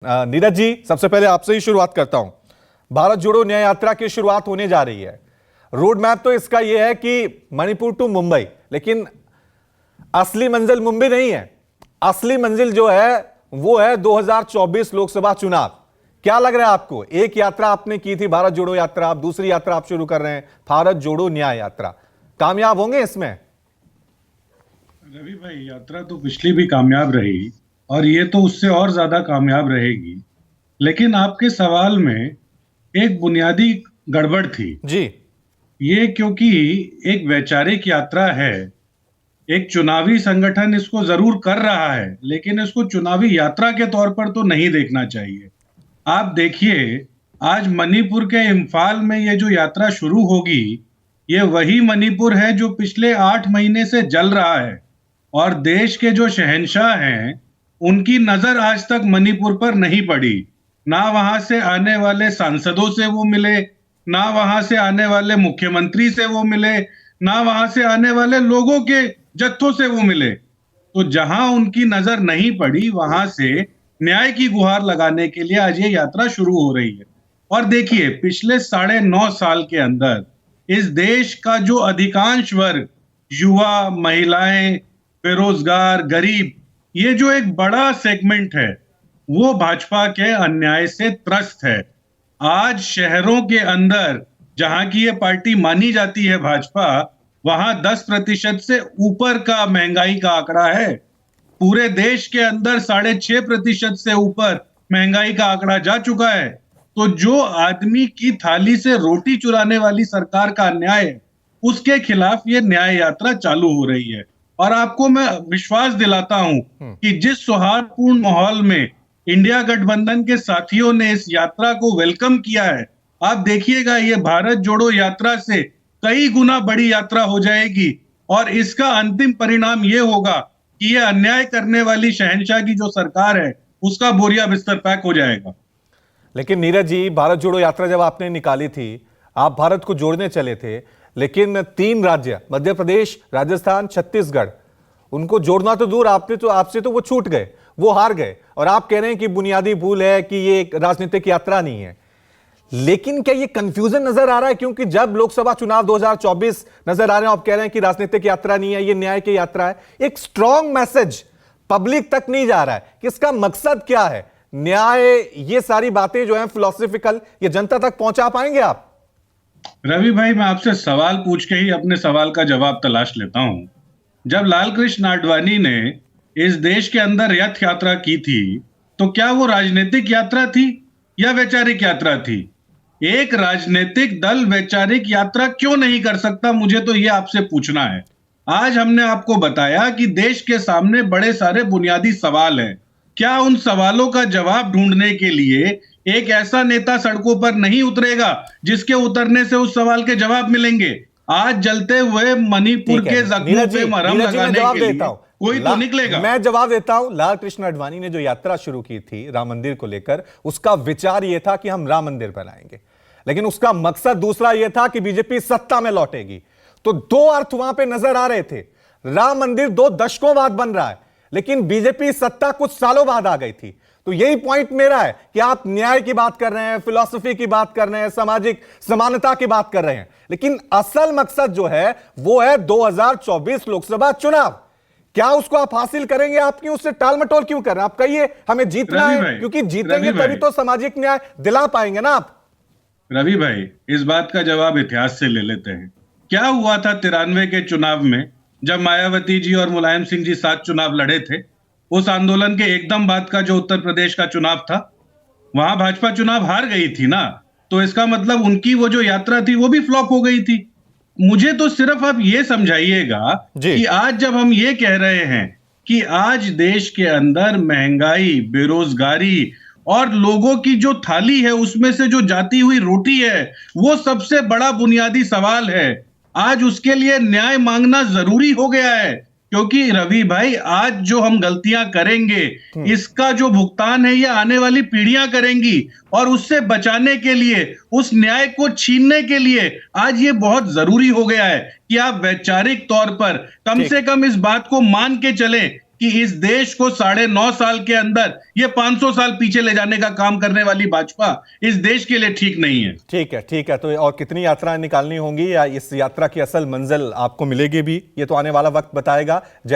नीरज जी, सबसे पहले आपसे ही शुरुआत करता हूं। भारत जोड़ो न्याय यात्रा की शुरुआत होने जा रही है। रोड मैप तो इसका यह है कि मणिपुर टू मुंबई, लेकिन असली मंजिल मुंबई नहीं है। असली मंजिल जो है वो है 2024 लोकसभा चुनाव। क्या लग रहा है आपको? एक यात्रा आपने की थी, भारत जोड़ो यात्रा, अब दूसरी यात्रा आप शुरू कर रहे हैं, भारत जोड़ो न्याय यात्रा। कामयाब होंगे इसमें? रवि भाई, यात्रा तो पिछली भी कामयाब रही और ये तो उससे और ज्यादा कामयाब रहेगी। लेकिन आपके सवाल में एक बुनियादी गड़बड़ थी। जी। ये क्योंकि एक वैचारिक यात्रा है, एक चुनावी संगठन इसको जरूर कर रहा है, लेकिन इसको चुनावी यात्रा के तौर पर तो नहीं देखना चाहिए। आप देखिए, आज मणिपुर के इम्फाल में ये जो यात्रा शुरू होगी, ये वही मणिपुर है जो पिछले 8 महीने से जल रहा है। और देश के जो शहंशाह हैं, उनकी नजर आज तक मणिपुर पर नहीं पड़ी। ना वहां से आने वाले सांसदों से वो मिले, ना वहां से आने वाले मुख्यमंत्री से वो मिले, ना वहां से आने वाले लोगों के जत्थों से वो मिले। तो जहां उनकी नजर नहीं पड़ी, वहां से न्याय की गुहार लगाने के लिए आज ये यात्रा शुरू हो रही है। और देखिए, पिछले 9.5 साल के अंदर इस देश का जो अधिकांश वर्ग, युवा, महिलाएं, बेरोजगार, गरीब, ये जो एक बड़ा सेगमेंट है, वो भाजपा के अन्याय से त्रस्त है। आज शहरों के अंदर जहां की ये पार्टी मानी जाती है भाजपा, वहां 10% से ऊपर का महंगाई का आंकड़ा है। पूरे देश के अंदर 6.5% से ऊपर महंगाई का आंकड़ा जा चुका है। तो जो आदमी की थाली से रोटी चुराने वाली सरकार का अन्याय है, उसके खिलाफ ये न्याय यात्रा चालू हो रही है। और आपको मैं विश्वास दिलाता हूं कि जिस सौहार्दपूर्ण माहौल में इंडिया गठबंधन के साथियों ने इस यात्रा को वेलकम किया है, आप देखिएगा ये भारत जोड़ो यात्रा से कई गुना बड़ी यात्रा हो जाएगी। और इसका अंतिम परिणाम ये होगा कि ये अन्याय करने वाली शहंशाह की जो सरकार है, उसका बोरिया बिस्तर पैक हो जाएगा। लेकिन नीरज जी, भारत जोड़ो यात्रा जब आपने निकाली थी, आप भारत को जोड़ने चले थे, लेकिन 3 राज्य, मध्य प्रदेश, राजस्थान, छत्तीसगढ़, उनको जोड़ना तो दूर, आपसे तो वो छूट गए, वो हार गए। और आप कह रहे हैं कि बुनियादी भूल है, कि ये एक राजनीतिक यात्रा नहीं है। लेकिन क्या ये कंफ्यूजन नजर आ रहा है? क्योंकि जब लोकसभा चुनाव 2024 नजर आ रहे हैं, आप कह रहे हैं कि राजनीतिक यात्रा नहीं है, ये न्याय की यात्रा है। एक स्ट्रॉन्ग मैसेज पब्लिक तक नहीं जा रहा है कि इसका मकसद क्या है, न्याय, ये सारी बातें जो हैं फिलोसॉफिकल, ये जनता तक पहुंचा पाएंगे आप? रवि भाई, मैं आपसे सवाल पूछ के ही अपने सवाल का जवाब तलाश लेता हूं। जब लाल कृष्ण आडवाणी ने इस देश के अंदर रथ यात्रा की थी, तो क्या वो राजनीतिक यात्रा थी या वैचारिक यात्रा थी? एक राजनीतिक दल वैचारिक यात्रा क्यों नहीं कर सकता, मुझे तो ये आपसे पूछना है। आज हमने आपको बताया कि देश के सामने बड़े सारे बुनियादी सवाल हैं। क्या उन सवालों का जवाब ढूंढने के लिए एक ऐसा नेता सड़कों पर नहीं उतरेगा जिसके उतरने से उस सवाल के जवाब मिलेंगे? आज जलते हुए मणिपुर के जख्मों पे मरहम लगाने के लिए कोई तो निकलेगा। मैं जवाब देता हूं। लाल कृष्ण आडवाणी ने जो यात्रा शुरू की थी राम मंदिर को लेकर, उसका विचार यह था कि हम राम मंदिर बनाएंगे, लेकिन उसका मकसद दूसरा यह था कि बीजेपी सत्ता में लौटेगी। तो 2 अर्थ वहां पे नजर आ रहे थे। राम मंदिर 2 दशकों बाद बन रहा है, लेकिन बीजेपी सत्ता कुछ सालों बाद आ गई थी। तो यही पॉइंट मेरा है कि आप न्याय की बात कर रहे हैं, फिलॉसफी की बात कर रहे हैं, सामाजिक समानता की बात कर रहे हैं, लेकिन असल मकसद जो है वो है 2024 लोकसभा चुनाव। क्या उसको आप हासिल करेंगे? आप क्यों उससे टाल मटोल क्यों कर रहे हैं? आप कहिए हमें जीतना है, क्योंकि जीतेंगे तभी तो सामाजिक न्याय दिला पाएंगे ना आप। रवि भाई, इस बात का जवाब इतिहास से ले लेते हैं। क्या हुआ था 93 के चुनाव में, जब मायावती जी और मुलायम सिंह जी साथ चुनाव लड़े थे? उस आंदोलन के एकदम बाद का जो उत्तर प्रदेश का चुनाव था, वहां भाजपा चुनाव हार गई थी ना। तो इसका मतलब उनकी वो जो यात्रा थी वो भी फ्लॉप हो गई थी। मुझे तो सिर्फ आप ये समझाइएगा कि आज जब हम ये कह रहे हैं कि आज देश के अंदर महंगाई, बेरोजगारी और लोगों की जो थाली है उसमें से जो जाती हुई रोटी है, वो सबसे बड़ा बुनियादी सवाल है। आज उसके लिए न्याय मांगना जरूरी हो गया है। क्योंकि रवि भाई, आज जो हम गलतियां करेंगे, इसका जो भुगतान है ये आने वाली पीढ़ियां करेंगी। और उससे बचाने के लिए, उस न्याय को छीनने के लिए आज ये बहुत जरूरी हो गया है कि आप वैचारिक तौर पर कम से कम इस बात को मान के चलें कि इस देश को 9.5 साल के अंदर ये 500 साल पीछे ले जाने का काम करने वाली भाजपा इस देश के लिए ठीक नहीं है। ठीक है। तो और कितनी यात्राएं निकालनी होंगी या इस यात्रा की असल मंजिल आपको मिलेगी भी, ये तो आने वाला वक्त बताएगा।